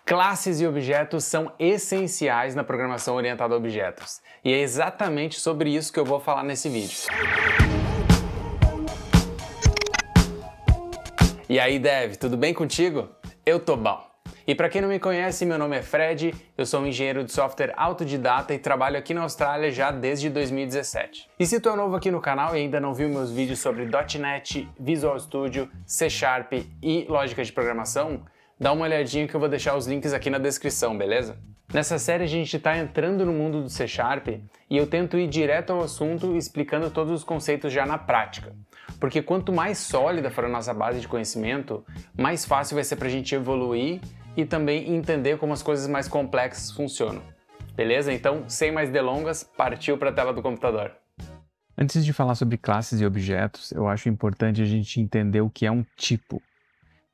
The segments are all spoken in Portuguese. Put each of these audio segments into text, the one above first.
Classes e objetos são essenciais na programação orientada a objetos. E é exatamente sobre isso que eu vou falar nesse vídeo. E aí, Dev, tudo bem contigo? Eu tô bom. E para quem não me conhece, meu nome é Fred, eu sou um engenheiro de software autodidata e trabalho aqui na Austrália já desde 2017. E se tu é novo aqui no canal e ainda não viu meus vídeos sobre .NET, Visual Studio, C# e lógica de programação, dá uma olhadinha que eu vou deixar os links aqui na descrição, beleza? Nessa série a gente está entrando no mundo do C# e eu tento ir direto ao assunto explicando todos os conceitos já na prática. Porque quanto mais sólida for a nossa base de conhecimento, mais fácil vai ser para a gente evoluir e também entender como as coisas mais complexas funcionam. Beleza? Então, sem mais delongas, partiu para a tela do computador. Antes de falar sobre classes e objetos, eu acho importante a gente entender o que é um tipo.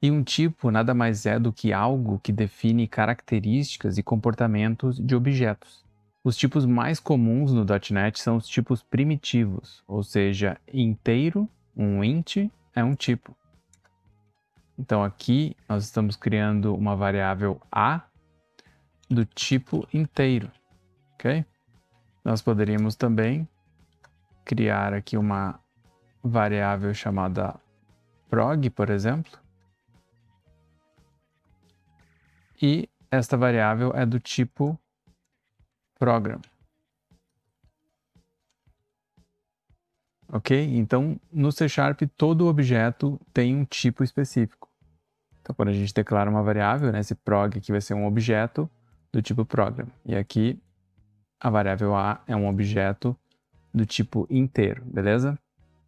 E um tipo nada mais é do que algo que define características e comportamentos de objetos. Os tipos mais comuns no .NET são os tipos primitivos, ou seja, inteiro, um int, é um tipo. Então aqui nós estamos criando uma variável a do tipo inteiro, ok? Nós poderíamos também criar aqui uma variável chamada prog, por exemplo. E esta variável é do tipo program. Ok? Então, no C# todo objeto tem um tipo específico. Então, quando a gente declara uma variável, né, esse prog aqui vai ser um objeto do tipo program. E aqui, a variável a é um objeto do tipo inteiro, beleza?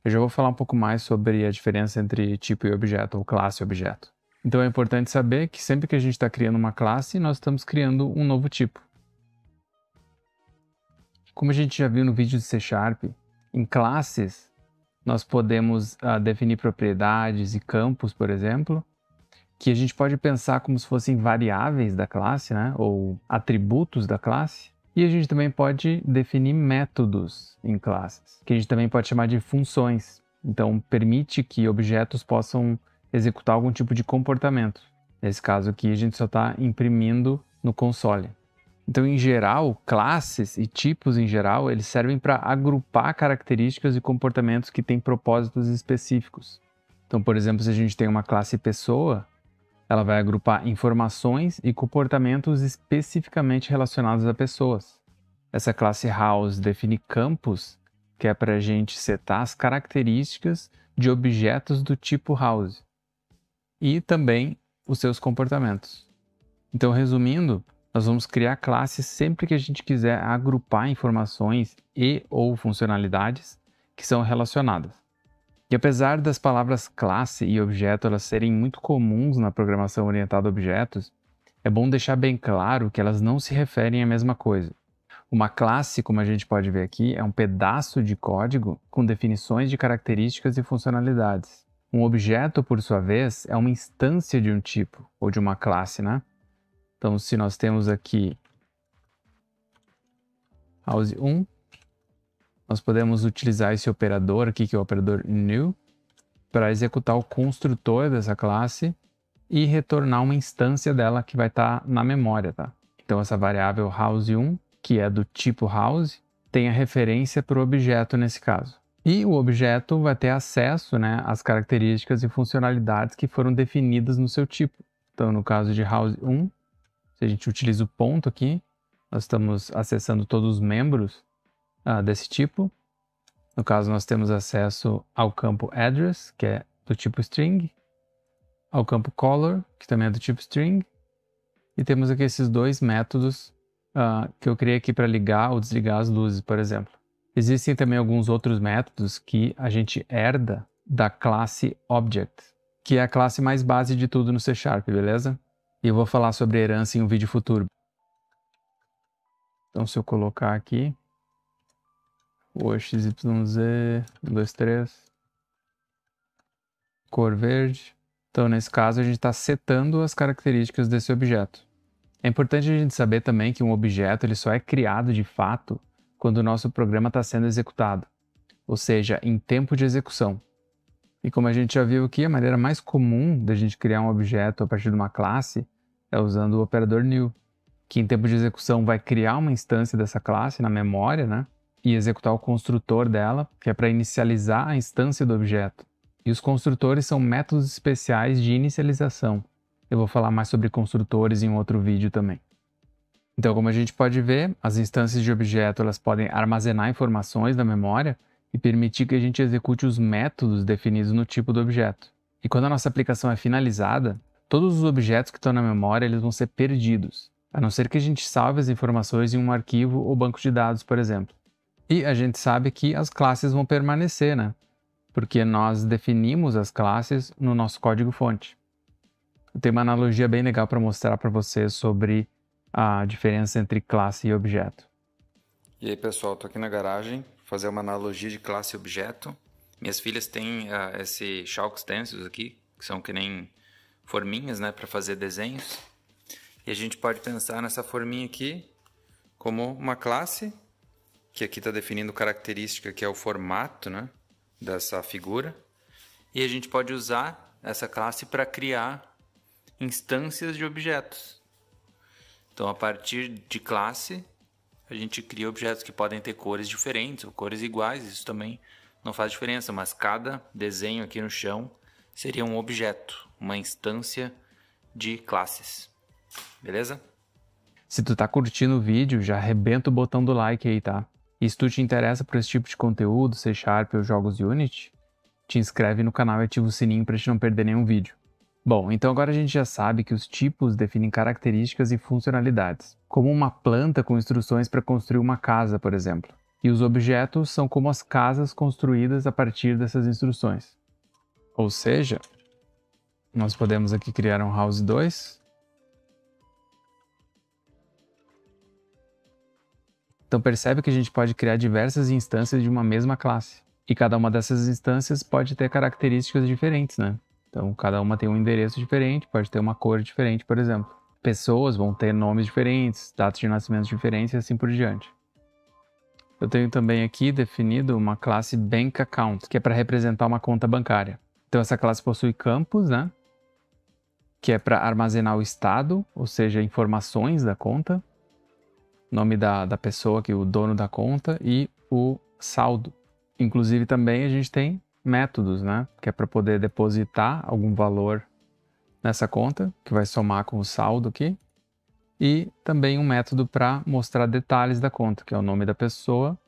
Eu já vou falar um pouco mais sobre a diferença entre tipo e objeto, ou classe e objeto. Então, é importante saber que sempre que a gente está criando uma classe, nós estamos criando um novo tipo. Como a gente já viu no vídeo de C#, em classes, nós podemos definir propriedades e campos, por exemplo, que a gente pode pensar como se fossem variáveis da classe, né? Ou atributos da classe. E a gente também pode definir métodos em classes, que a gente também pode chamar de funções. Então, permite que objetos possam executar algum tipo de comportamento. Nesse caso aqui, a gente só está imprimindo no console. Então, em geral, classes e tipos em geral, eles servem para agrupar características e comportamentos que têm propósitos específicos. Então, por exemplo, se a gente tem uma classe pessoa, ela vai agrupar informações e comportamentos especificamente relacionados a pessoas. Essa classe house define campos, que é para a gente setar as características de objetos do tipo house. E também os seus comportamentos. Então, resumindo, nós vamos criar classes sempre que a gente quiser agrupar informações e ou funcionalidades que são relacionadas. E apesar das palavras classe e objeto elas serem muito comuns na programação orientada a objetos, é bom deixar bem claro que elas não se referem à mesma coisa. Uma classe, como a gente pode ver aqui, é um pedaço de código com definições de características e funcionalidades. Um objeto, por sua vez, é uma instância de um tipo, ou de uma classe, né? Então, se nós temos aqui house1, nós podemos utilizar esse operador aqui, que é o operador new, para executar o construtor dessa classe e retornar uma instância dela que vai estar na memória, tá? Então, essa variável house1, que é do tipo house, tem a referência para o objeto nesse caso. E o objeto vai ter acesso, né, às características e funcionalidades que foram definidas no seu tipo. Então, no caso de house1, se a gente utiliza o ponto aqui, nós estamos acessando todos os membros desse tipo. No caso, nós temos acesso ao campo address, que é do tipo string, ao campo color, que também é do tipo string, e temos aqui esses dois métodos que eu criei aqui para ligar ou desligar as luzes, por exemplo. Existem também alguns outros métodos que a gente herda da classe object, que é a classe mais base de tudo no C#, beleza? E eu vou falar sobre herança em um vídeo futuro. Então, se eu colocar aqui o XYZ, 1, 2, 3, cor verde. Então, nesse caso, a gente está setando as características desse objeto. É importante a gente saber também que um objeto ele só é criado de fato quando o nosso programa está sendo executado, ou seja, em tempo de execução. E como a gente já viu aqui, a maneira mais comum da gente criar um objeto a partir de uma classe é usando o operador new, que em tempo de execução vai criar uma instância dessa classe na memória, né? E executar o construtor dela, que é para inicializar a instância do objeto. E os construtores são métodos especiais de inicialização. Eu vou falar mais sobre construtores em um outro vídeo também. Então, como a gente pode ver, as instâncias de objeto elas podem armazenar informações na memória e permitir que a gente execute os métodos definidos no tipo do objeto. E quando a nossa aplicação é finalizada, todos os objetos que estão na memória eles vão ser perdidos, a não ser que a gente salve as informações em um arquivo ou banco de dados, por exemplo. E a gente sabe que as classes vão permanecer, né? Porque nós definimos as classes no nosso código-fonte. Eu tenho uma analogia bem legal para mostrar para vocês sobre a diferença entre classe e objeto. E aí, pessoal, estou aqui na garagem, fazer uma analogia de classe e objeto. Minhas filhas têm esse chalk stencils aqui, que são que nem forminhas, né, para fazer desenhos. E a gente pode pensar nessa forminha aqui como uma classe, que aqui está definindo característica que é o formato, né, dessa figura. E a gente pode usar essa classe para criar instâncias de objetos. Então, a partir de classe, a gente cria objetos que podem ter cores diferentes ou cores iguais. Isso também não faz diferença, mas cada desenho aqui no chão seria um objeto, uma instância de classes. Beleza? Se tu tá curtindo o vídeo, já arrebenta o botão do like aí, tá? E se tu te interessa por esse tipo de conteúdo, C# ou jogos Unity, te inscreve no canal e ativa o sininho para te não perder nenhum vídeo. Bom, então agora a gente já sabe que os tipos definem características e funcionalidades, como uma planta com instruções para construir uma casa, por exemplo. E os objetos são como as casas construídas a partir dessas instruções. Ou seja, nós podemos aqui criar um house 2. Então percebe que a gente pode criar diversas instâncias de uma mesma classe. E cada uma dessas instâncias pode ter características diferentes, né? Então, cada uma tem um endereço diferente, pode ter uma cor diferente, por exemplo. Pessoas vão ter nomes diferentes, datas de nascimento diferentes e assim por diante. Eu tenho também aqui definido uma classe Bank Account, que é para representar uma conta bancária. Então, essa classe possui campos, né? Que é para armazenar o estado, ou seja, informações da conta, nome da pessoa, que é o dono da conta, e o saldo. Inclusive, também a gente tem métodos, né? Que é para poder depositar algum valor nessa conta, que vai somar com o saldo aqui. E também um método para mostrar detalhes da conta, que é o nome da pessoa,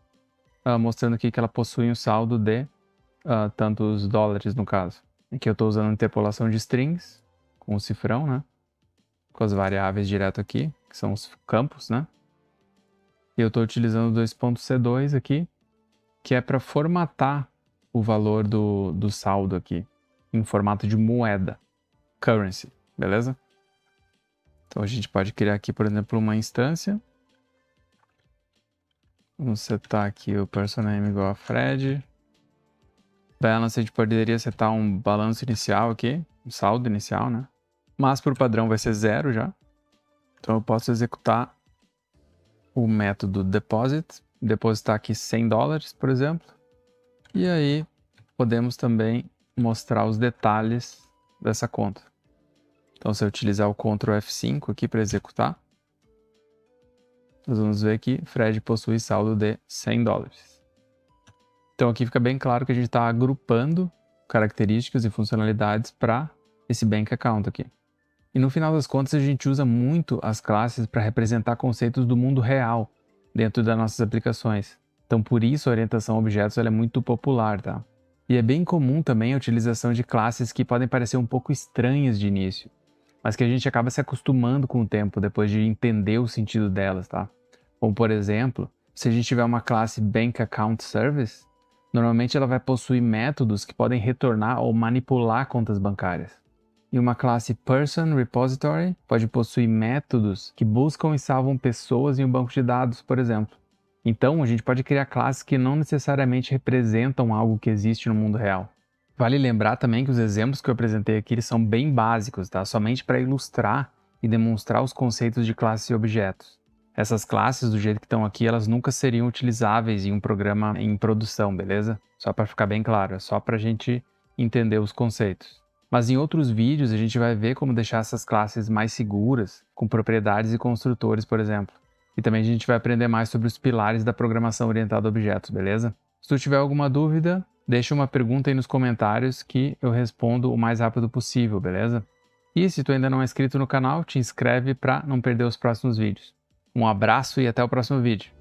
mostrando aqui que ela possui um saldo de tantos dólares, no caso. Aqui eu estou usando interpolação de strings, com o cifrão, né? Com as variáveis direto aqui, que são os campos, né? E eu estou utilizando o 2.c2 aqui, que é para formatar o valor do saldo aqui, em formato de moeda, currency, beleza? Então a gente pode criar aqui, por exemplo, uma instância. Vamos setar aqui o personName igual a Fred. Balance, a gente poderia setar um balanço inicial aqui, um saldo inicial, né? Mas por padrão vai ser 0 já. Então eu posso executar o método deposit, depositar aqui $100, por exemplo. E aí, podemos também mostrar os detalhes dessa conta. Então, se eu utilizar o Ctrl F5 aqui para executar, nós vamos ver que Fred possui saldo de $100. Então, aqui fica bem claro que a gente está agrupando características e funcionalidades para esse Bank Account aqui. E no final das contas, a gente usa muito as classes para representar conceitos do mundo real dentro das nossas aplicações. Então, por isso, a orientação a objetos ela é muito popular, tá? E é bem comum também a utilização de classes que podem parecer um pouco estranhas de início, mas que a gente acaba se acostumando com o tempo, depois de entender o sentido delas, tá? Como, por exemplo, se a gente tiver uma classe Bank Account Service, normalmente ela vai possuir métodos que podem retornar ou manipular contas bancárias. E uma classe Person Repository pode possuir métodos que buscam e salvam pessoas em um banco de dados, por exemplo. Então, a gente pode criar classes que não necessariamente representam algo que existe no mundo real. Vale lembrar também que os exemplos que eu apresentei aqui eles são bem básicos, tá? Somente para ilustrar e demonstrar os conceitos de classes e objetos. Essas classes, do jeito que estão aqui, elas nunca seriam utilizáveis em um programa em produção, beleza? Só para ficar bem claro, é só para a gente entender os conceitos. Mas em outros vídeos a gente vai ver como deixar essas classes mais seguras, com propriedades e construtores, por exemplo. E também a gente vai aprender mais sobre os pilares da programação orientada a objetos, beleza? Se tu tiver alguma dúvida, deixa uma pergunta aí nos comentários que eu respondo o mais rápido possível, beleza? E se tu ainda não é inscrito no canal, te inscreve para não perder os próximos vídeos. Um abraço e até o próximo vídeo.